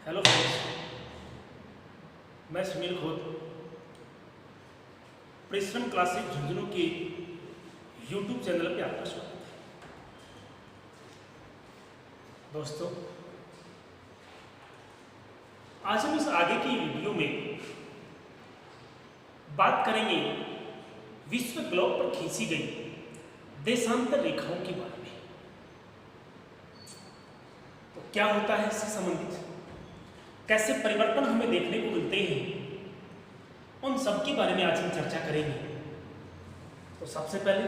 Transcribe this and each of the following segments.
Hello friends, मैं सुनील खोत परिश्रम classes Jhunjhunu के यूट्यूब चैनल पे आपका स्वागत है। दोस्तों, आज हम इस आगे की वीडियो में बात करेंगे विश्व ग्लोब पर खींची गई देशांतर रेखाओं के बारे में। तो क्या होता है इससे संबंधित, कैसे परिवर्तन हमें देखने को मिलते हैं, उन सब के बारे में आज हम चर्चा करेंगे। तो सबसे पहले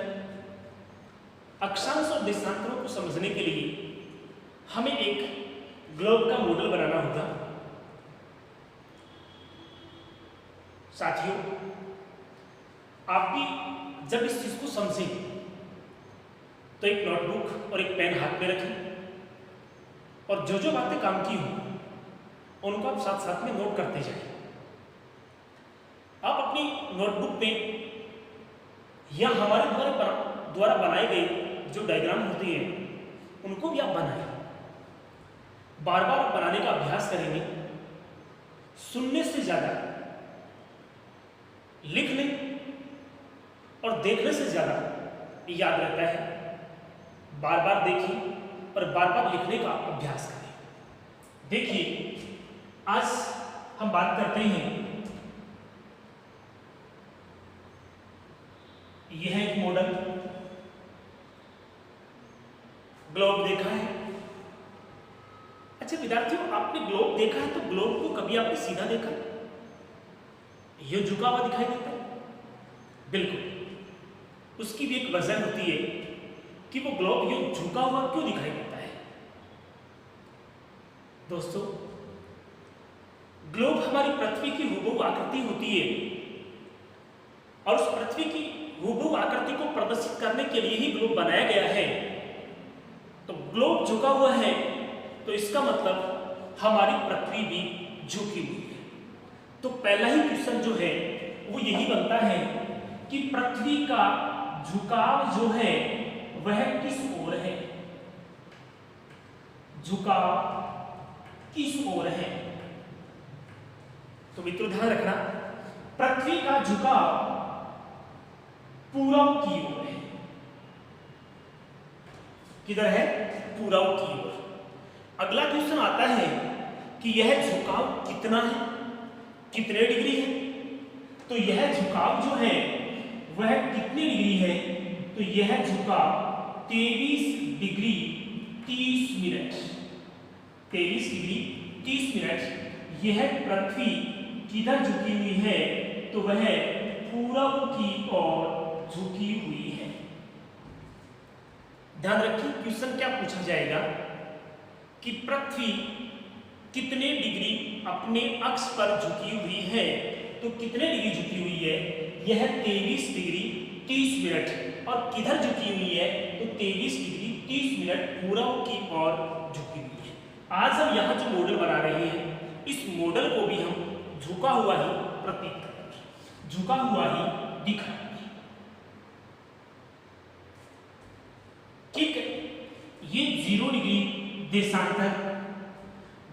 अक्षांश और देशांतरों को समझने के लिए हमें एक ग्लोब का मॉडल बनाना होगा। साथियों, आप भी जब इस चीज को समझें तो एक नोटबुक और एक पेन हाथ में रखें और जो जो बातें काम की हो उनको आप साथ साथ में नोट करते जाएं। आप अपनी नोटबुक में या हमारे द्वारा बनाए गए जो डायग्राम होते हैं उनको भी आप बनाएं। बार बार आप बनाने का अभ्यास करेंगे, सुनने से ज्यादा लिखने और देखने से ज्यादा याद रहता है। बार बार देखिए और बार बार लिखने का अभ्यास करें। देखिए, आज हम बात करते हैं, यह है एक मॉडल ग्लोब देखा है। अच्छा विद्यार्थियों, आपने ग्लोब देखा है तो ग्लोब को कभी आपने सीधा देखा? यह झुका हुआ दिखाई देता है? बिल्कुल, उसकी भी एक वजह होती है कि वो ग्लोब ये झुका हुआ क्यों दिखाई देता है। दोस्तों, ग्लोब हमारी पृथ्वी की हुबहू आकृति होती है और उस पृथ्वी की हुबहू आकृति को प्रदर्शित करने के लिए ही ग्लोब बनाया गया है। तो ग्लोब झुका हुआ है तो इसका मतलब हमारी पृथ्वी भी झुकी हुई है। तो पहला ही क्वेश्चन जो है वो यही बनता है कि पृथ्वी का झुकाव जो है वह किस ओर है? झुकाव किस ओर है? तो मित्रों ध्यान रखना, पृथ्वी का झुकाव पूरब की ओर है। किधर है? पूरब की ओर। अगला क्वेश्चन आता है कि यह झुकाव कितना है, कितने डिग्री है? तो यह झुकाव जो है वह कितनी डिग्री है? तो यह झुकाव 23 डिग्री 30 मिनट। 23 degree 30 minute. यह पृथ्वी किधर झुकी हुई है? तो वह पूरब की ओर झुकी हुई है। ध्यान रखिए, क्वेश्चन क्या पूछा जाएगा कि पृथ्वी कितने डिग्री अपने अक्ष पर झुकी हुई है। तो कितने डिग्री झुकी हुई है? यह 23 डिग्री 30 मिनट। और किधर झुकी हुई है? तो 23 डिग्री 30 मिनट पूरब की ओर झुकी हुई है। आज हम यहाँ जो मॉडल बना रहे हैं, इस मॉडल को भी हम झुका हुआ ही प्रतीत करेंगे, झुका हुआ ही दिखाएंगे। ठीक है, ये 0 डिग्री देशांतर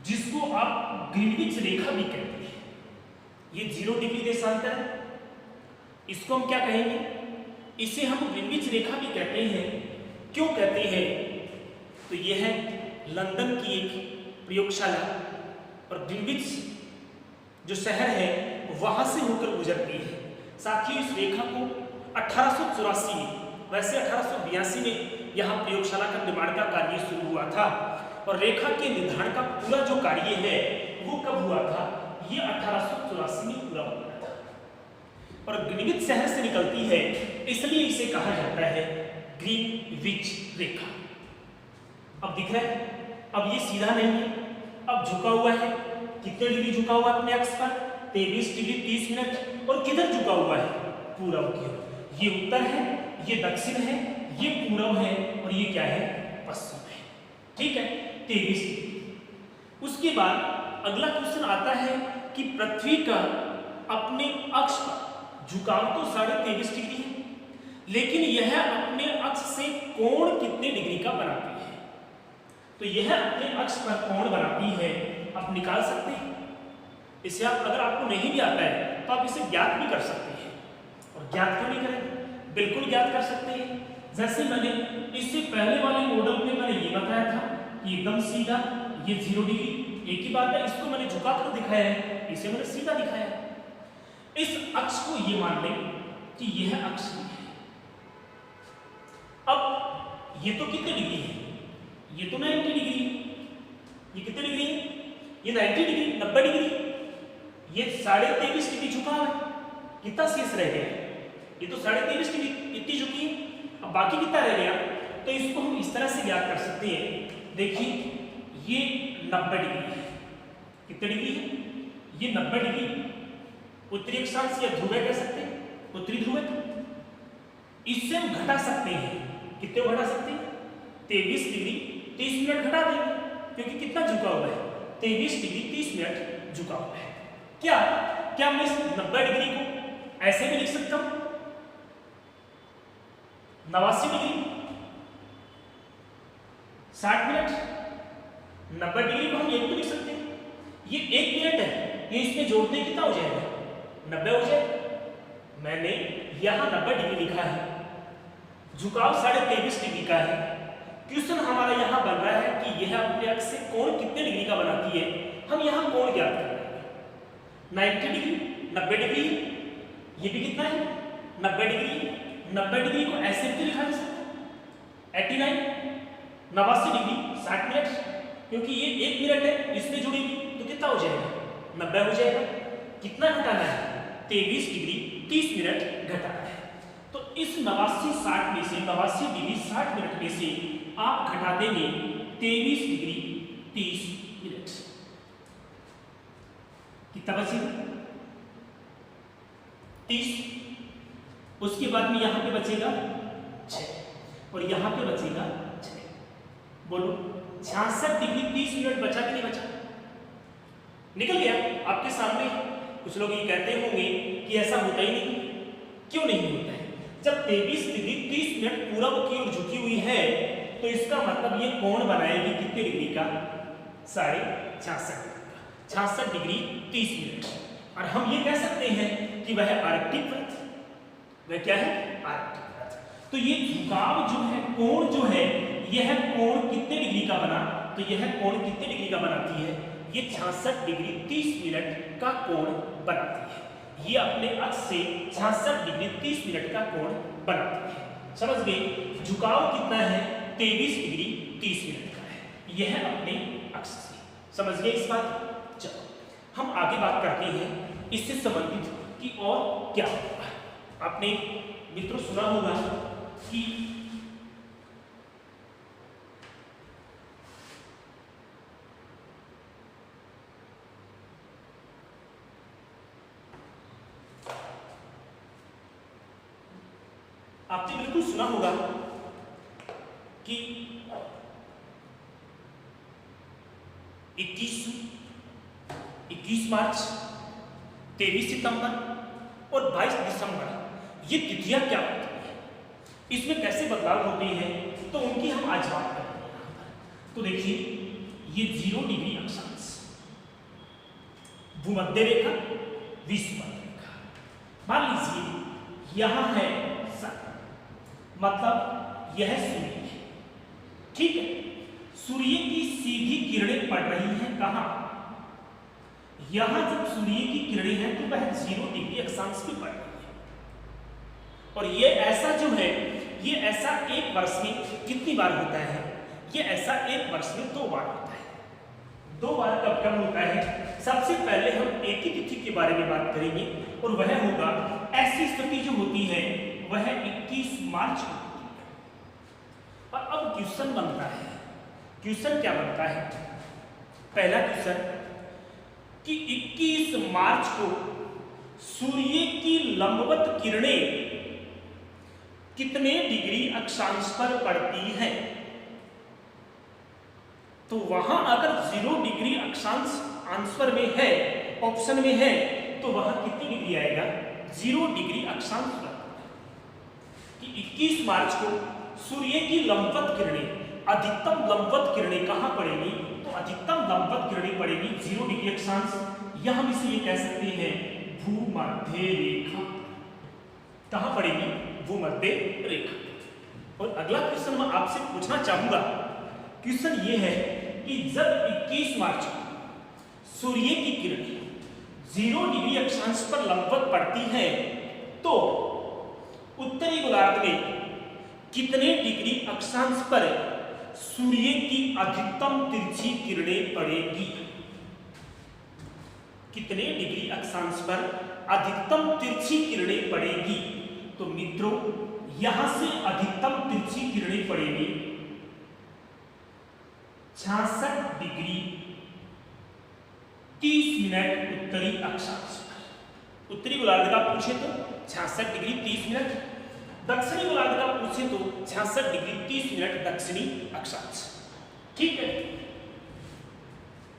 जिसको आप ग्रीनविच रेखा भी कहते हैं, ये 0 डिग्री देशांतर, इसको हम क्या कहेंगे? इसे हम ग्रीनविच रेखा भी कहते हैं। क्यों कहते हैं? तो यह है लंदन की एक प्रयोगशाला और ग्रीनविच जो शहर है वहां से होकर गुजरती है। साथियों, इस रेखा को 1884 में, वैसे 1882 में यहाँ प्रयोगशाला का निर्माण का कार्य शुरू हुआ था और रेखा के निर्धारण का पूरा जो कार्य है वो कब हुआ था? ये 1884 में पूरा हुआ था और ग्रीनविच शहर से निकलती है, इसलिए इसे कहा जाता है ग्रीनविच रेखा। अब दिख रहा है, अब ये सीधा नहीं है, अब झुका हुआ है। कितने डिग्री झुका हुआ है अपने अक्ष पर? 23 डिग्री 30 मिनट। और किधर झुका हुआ है? पूरब की ओर। ये उत्तर है, ये दक्षिण है, ये पूरब है और ये क्या है? पश्चिम है। ठीक है, 23 डिग्री। उसके बाद अगला क्वेश्चन आता है कि पृथ्वी का अपने अक्ष पर झुकाव तो 23.5 डिग्री है, लेकिन यह अपने अक्ष से कोण कितने डिग्री का बनाती है? तो यह अपने अक्ष पर कोण बनाती है आप निकाल सकते हैं। इसे आप अगर आपको नहीं भी आता है तो आप इसे ज्ञात भी कर सकते हैं। और ज्ञात क्यों नहीं करेंगे, बिल्कुल ज्ञात कर सकते हैं। जैसे मैंने इससे पहले वाले मॉडल में मैंने ये बताया था कि एकदम सीधा ये 0 डिग्री, एक ही बात है, इसको मैंने झुका कर दिखाया है, इसे मैंने सीधा दिखाया है। इस अक्ष को ये मान लें कि यह अक्ष है। अब ये तो कितने डिग्री है, ये तो 90 डिग्री है। ये कितने डिग्री है, ये 90 डिग्री, 90 डिग्री। ये 23.5 डिग्री झुका है, कितना शेष रह गया, ये तो 23.5 डिग्री इतनी झुकी है, अब बाकी कितना रह गया। तो इसको हम इस तरह से ज्ञात कर सकते हैं। देखिए ये 90 डिग्री है, कितने डिग्री है, ये 90 डिग्री उत्तरी अक्षांश या ध्रुव कह सकते हैं, उत्तरी ध्रुव। इससे हम घटा सकते हैं, कितने घटा सकते हैं, 23 डिग्री 30 मिनट घटा देंगे, क्योंकि कितना झुका हुआ है, 23 डिग्री 30 मिनट झुका हुआ है। क्या मैं इस 90 डिग्री को ऐसे भी लिख सकता हूं, 89 डिग्री 60 मिनट। 90 डिग्री को हम ये भी लिख सकते हैं, ये 1 मिनट है, ये इसमें जोड़ते कितना हो जाएगा, 90 हो जाएगा। मैंने यहां 90 डिग्री लिखा है, झुकाव 23.5 डिग्री का है। क्वेश्चन हमारा यहां बन रहा है कि यह अपने अक्ष से कोण कितने डिग्री का बनाती है। हम यहां कोण ज्ञात कर रहे हैं, 90 डिग्री, 90 डिग्री, ये भी कितना है, 90 डिग्री। 90 डिग्री को ऐसे भी लिखा जा सकता है 89, 89 डिग्री 60 मिनट, क्योंकि ये 1 मिनट है, इसमें जुड़ेगी तो कितना हो जाएगा, 90 हो जाएगा। कितना घटाना है, 23 डिग्री 30 मिनट घटाना है। तो इस 89 60 में से 89 डिग्री 60 मिनट में से आप घटा देंगे 23 डिग्री 30 मिनट, कितना बचेगा, 30। उसके बाद में यहां पे बचेगा 6 और यहां पे बचेगा 6। बोलो 66 डिग्री 30 मिनट बचा कि नहीं बचा, निकल गया आपके सामने। कुछ लोग ये कहते होंगे कि ऐसा होता ही नहीं, क्यों नहीं होता है, जब 23 डिग्री 30 मिनट पूरा की ओर झुकी हुई है तो इसका मतलब ये कोण बनाएगी कितने डिग्री का, 66 डिग्री 30 मिनट। और हम ये कह सकते हैं कि वह आर्कटिक वृत्त, वह क्या है, आर्कटिक वृत्त। तो ये झुकाव जो है, कोण जो है, यह कोण कितने डिग्री का बना, तो यह कोण कितने डिग्री का बनाती है, ये 66 डिग्री 30 मिनट का कोण बनाती है। ये अपने अक्ष से 66 डिग्री 30 मिनट का कोण बनाती है। समझ गए, झुकाव कितना है, 23 डिग्री 30 मिनट का है, यह अपने अक्ष से। समझ गए इस बात। चलो हम आगे बात करते हैं इससे संबंधित कि और क्या होगा। आपने मित्रों सुना होगा कि आपने बिल्कुल सुना होगा कि 21 मार्च, 23 सितंबर और 22 दिसंबर ये तिथियां क्या होती है, इसमें कैसे बदलाव होते हैं, तो उनकी हम आज बात करेंगे। तो देखिए ये 0 डिग्री अक्षांश, भूमध्य रेखा, विषुवत रेखा। मान लीजिए यहां है सन, मतलब यह सूर्य है, ठीक है। सूर्य की सीधी किरणें पड़ रही हैं कहां, यहां जब सूर्य की किरणें हैं तो वह 0 डिग्री अक्षांश की पड़ रही है। और ये ऐसा जो है, ये ऐसा एक वर्ष में कितनी बार होता है, ये ऐसा एक वर्ष में 2 बार होता है। 2 बार कब कब होता है, सबसे पहले हम एक ही तिथि के बारे में बात करेंगे और वह होगा, ऐसी स्थिति जो होती है वह 21 मार्च को होती है। और अब क्वेश्चन बनता है, क्वेश्चन क्या बनता है, पहला क्वेश्चन कि 21 मार्च को सूर्य की लंबवत किरणें कितने डिग्री अक्षांश पर पड़ती हैं। तो वहां अगर 0 डिग्री अक्षांश आंसर में है, ऑप्शन में है, तो वहां कितनी डिग्री आएगा, 0 डिग्री अक्षांश पर। कि 21 मार्च को सूर्य की लंबवत किरणें, अधिकतम लंबवत किरणें कहां पड़ेंगी, तो तो अधिकतम लंबवत किरणें पड़ेगी 0 डिग्री अक्षांश, या हम इसे ये कह सकते हैं भूमध्य रेखा। कहां पड़ेगी? भूमध्य रेखा। और अगला क्वेश्चन मैं आपसे पूछना चाहूंगा, क्वेश्चन ये है कि जब 21 मार्च को सूर्य की किरणें 0 डिग्री अक्षांश पर लंबवत पड़ती है तो उत्तरी गोलार्ध में कितने डिग्री अक्षांश पर सूर्य की अधिकतम तिरछी किरणें पड़ेगी? कितने डिग्री अक्षांश पर अधिकतम तिरछी किरणें पड़ेगी? तो मित्रों यहां से अधिकतम तिरछी किरणें पड़ेगी 66 डिग्री 30 मिनट उत्तरी अक्षांश पर। उत्तरी गोलार्ध का पूछे तो 66 डिग्री 30 मिनट, दक्षिणी गोलार्ध का पूछे तो 66 डिग्री 30 मिनट दक्षिणी अक्षांश। ठीक है।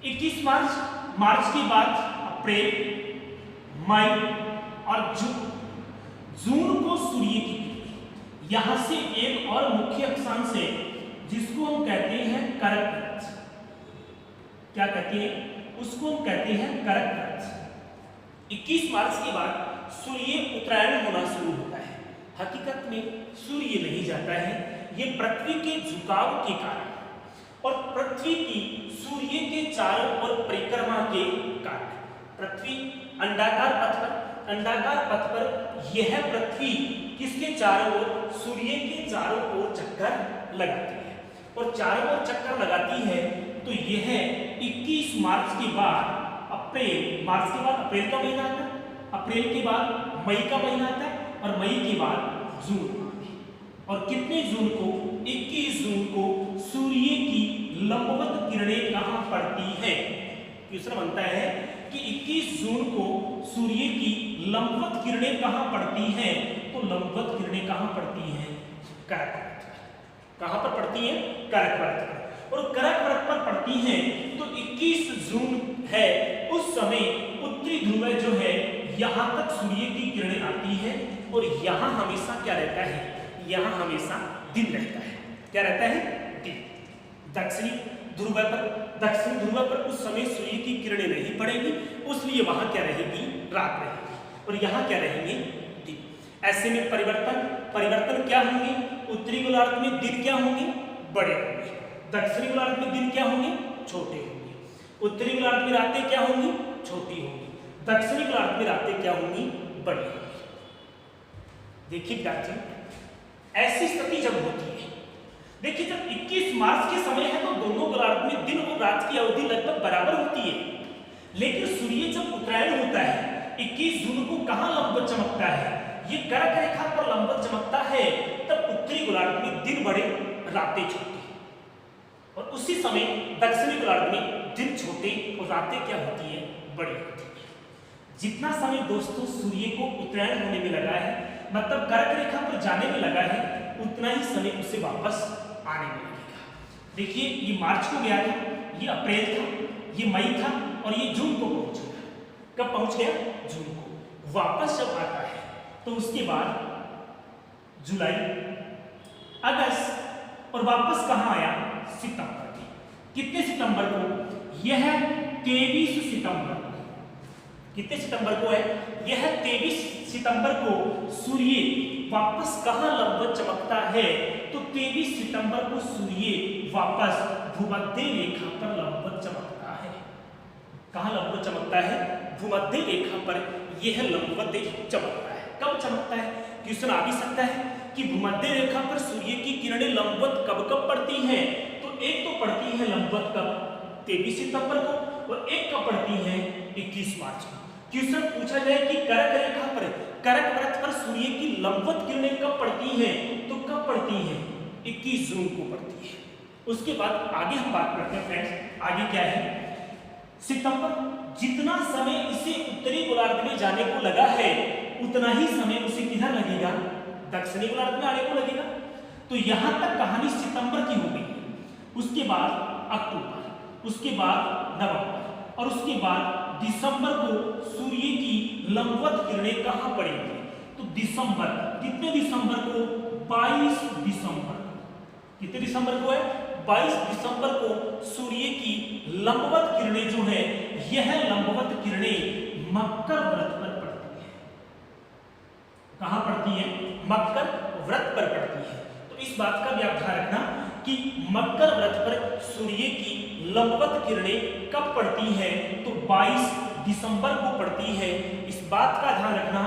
21 मार्च के बाद अप्रैल, मई और जून को सूर्य की यहां से एक और मुख्य अक्षांश है जिसको हम कहते हैं करक वृत्त। क्या कहते हैं? उसको हम कहते हैं करक वृत्त। 21 मार्च के बाद सूर्य उत्तरायण होना शुरू होता है। हकीकत में सूर्य नहीं जाता है, ये पृथ्वी के झुकाव के कारण और पृथ्वी की सूर्य के चारों ओर परिक्रमा के कारण। पृथ्वी अंडाकार पथ पर यह पृथ्वी किसके चारों ओर? सूर्य के चारों ओर चक्कर लगाती है, और चारों ओर चक्कर लगाती है तो यह 21 मार्च के बाद अप्रैल, मार्च के बाद अप्रैल का महीना आता है, अप्रैल के बाद मई का महीना आता है, और मई के बाद जून। और कितने जून को? 21 जून को सूर्य की लंबवत किरणें कहां पड़ती हैं? क्वेश्चन बनता है कि 21 जून को सूर्य की लंबवत किरणें कहां पड़ती हैं? तो लंबवत किरणें कहां पड़ती हैं? करक वृत्त पर। कहां पर पड़ती हैं? करक वृत्त पर। और करक वृत्त पर पड़ती हैं तो 21 जून है, उस समय उत्तरी ध्रुव जो है यहां तक सूर्य की किरणें आती है, और यहां हमेशा क्या रहता है? यहां हमेशा दिन रहता है। क्या रहता है? दिन। दक्षिणी ध्रुव पर उस समय सूर्य की किरणें नहीं पड़ेगी, इसलिए वहां क्या रहेगी? रात रहेगी, और यहां क्या रहेंगे? दिन। ऐसे में परिवर्तन क्या होंगे? उत्तरी गोलार्ध में दिन क्या होंगे? बड़े होंगे। दक्षिणी गोलार्ध में दिन क्या होंगे? छोटे होंगे। उत्तरी गोलार्ध में रातें क्या होंगी? छोटी होंगी। दक्षिणी गोलार्ध में रातें क्या होंगी? बड़ी होंगी। देखिए विद्यार्थी, ऐसी स्थिति जब होती है, देखिए जब 21 मार्च के समय है तो दोनों गोलार्ध में दिन और रात की अवधि लगभग बराबर होती है, लेकिन सूर्य जब उत्तरायण होता है 21 जून को कहां लंबवत चमकता है? ये कर्क रेखा पर लंबवत चमकता है, तब उत्तरी गोलार्ध में दिन बड़े, रातें छोटी, और उसी समय दक्षिणी गोलार्ध में दिन छोटे और रातें क्या होती है? बड़ी होती है। जितना समय दोस्तों सूर्य को उत्तरायण होने में लगा है, मतलब कर्क रेखा पर जाने में लगा है, उतना ही समय उसे वापस आने में लगेगा। देखिए ये मार्च को गया था, ये अप्रैल था, ये मई था, और ये जून को पहुंचेगा। कब पहुंच गया? जून को। वापस जब आता है तो उसके बाद जुलाई, अगस्त, और वापस कहां आया? सितंबर में। कितने सितंबर को? यह 23 सितंबर को। कितने सितंबर को है? यह 23 सितंबर को सूर्य वापस कहां लंबवत चमकता है? तो 23 सितंबर को सूर्य वापस भूमध्य रेखा पर लंबवत चमकता है। कहां लंबवत चमकता है? भूमध्य रेखा पर यह लंबवत चमकता है। कब चमकता है? क्वेश्चन आ भी सकता है कि भूमध्य रेखा पर सूर्य की किरणें लंबवत कब पड़ती हैं? तो एक तो पड़ती है लंबवत कब? 23 सितंबर को, और एक कब पड़ती है? 21 मार्च को। क्वेश्चन पूछा जाए कि कर्क रेखा पर, कर्क वृत्त पर सूर्य की लंबवत किरणें कब पड़ती हैं? तो कब पड़ती हैं? 21 जून को पड़ती है। उसके बाद आगे हम बात करते हैं फ्रेंड्स, आगे क्या है? सितंबर, जितना समय इसे उत्तरी गोलार्ध में जाने को लगा है, उतना ही समय उसे किधर लगेगा? दक्षिणी गोलार्ध में आने को लगेगा। तो यहां तक कहानी सितंबर की हो गई। उसके बाद अक्टूबर, उसके बाद नवंबर, और उसके बाद दिसंबर को सूर्य की लंबवत किरणें कहां पड़ेंगी? तो दिसंबर, कितने दिसंबर को? 22 दिसंबर को। कितने दिसंबर को है? 22 दिसंबर को सूर्य की लंबवत किरणें जो है, यह लंबवत किरणें मकर व्रत पर पड़ती है। कहां पड़ती है? मकर व्रत पर पड़ती है। तो इस बात का भी आप ध्यान रखना कि मकर व्रत पर सूर्य की लंबवत किरणें कब पड़ती है, तो 22 दिसंबर को पड़ती है। इस बात का ध्यान रखना,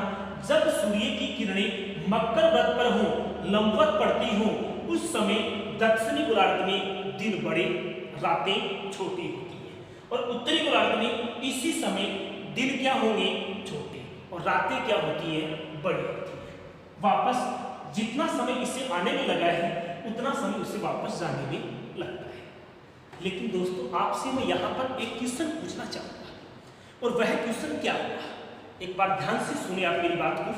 जब सूर्य की किरणें मकर व्रत पर हो, लंबवत पड़ती हो, उस समय दक्षिणी गोलार्ध में दिन बड़े, रातें छोटी होती है, और उत्तरी गोलार्ध में इसी समय दिन क्या होंगे? छोटे, और रातें क्या होती है? बड़ी होती है। वापस जितना समय इसे आने में लगा है, उतना समय उसे वापस जाने में लगता है। लेकिन दोस्तों, आपसे मैं यहाँ पर एक क्वेश्चन पूछना चाहूंगा, और वह क्वेश्चन क्या होगा? एक बार ध्यान से सुने आप मेरी बात को।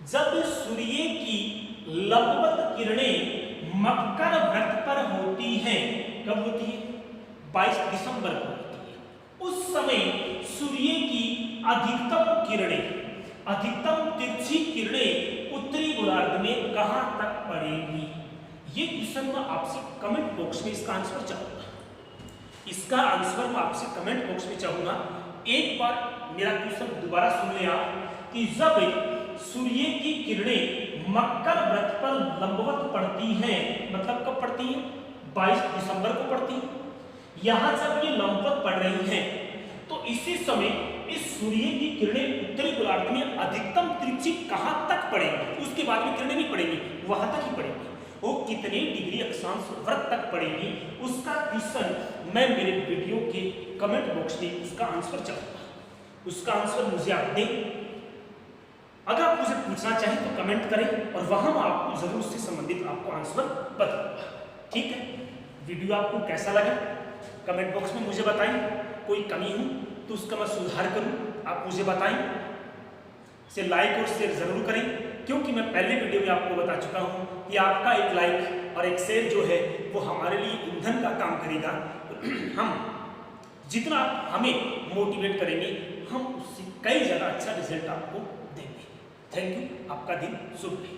जब सूर्य की लंबवत किरणें मकर व्रत पर होती हैं, कब होती है? 22 दिसंबर को होती है। उस समय सूर्य की अधिकतम किरणें, अधिकतम तिरछी किरणें उत्तरी गोलार्ध में कहां तक पड़ेंगी? ये क्वेश्चन मैं आपसे कमेंट बॉक्स में इसका आंसर चाहूंगा। इसका आंसर मैं आपसे कमेंट बॉक्स में चाहूंगा। एक बार मेरा क्वेश्चन दोबारा सुन ले आप कि जब सूर्य की किरणें मकर व्रत पर लंबवत पड़ती हैं, मतलब कब पड़ती हैं? 22 दिसंबर को पड़ती है। यहां जब ये लंबवत पड़ रही हैं, तो इसी समय इस सूर्य की किरणें उत्तरी गोलार्ध में अधिकतम तिरछी कहां तक पड़ेंगी? उसके बाद में किरणें नहीं पड़ेंगी, वहां तक ही पड़ेंगी। वो कितने डिग्री अक्षांश व्रत तक पड़ेगी, उसका क्वेश्चन मैं मेरे वीडियो के कमेंट बॉक्स में उसका आंसर चाहूंगा। उसका आंसर मुझे आप दें। अगर आप मुझे पूछना चाहें तो कमेंट करें, और वहां मैं आपको जरूर उससे संबंधित आपको आंसर बताऊंगा। ठीक है? वीडियो आपको कैसा लगा कमेंट बॉक्स में मुझे बताएं। कोई कमी हो तो उसका मैं सुधार करूं, आप मुझे बताएं। इसे लाइक और शेयर जरूर करें, क्योंकि मैं पहले वीडियो में आपको बता चुका हूं कि आपका एक लाइक और एक शेयर जो है वो हमारे लिए ईंधन का काम करेगा। हम जितना आप हमें मोटिवेट करेंगे, हम उससे कई ज़्यादा अच्छा रिजल्ट आपको देंगे। Thank you. आपका दिन शुभ रहे।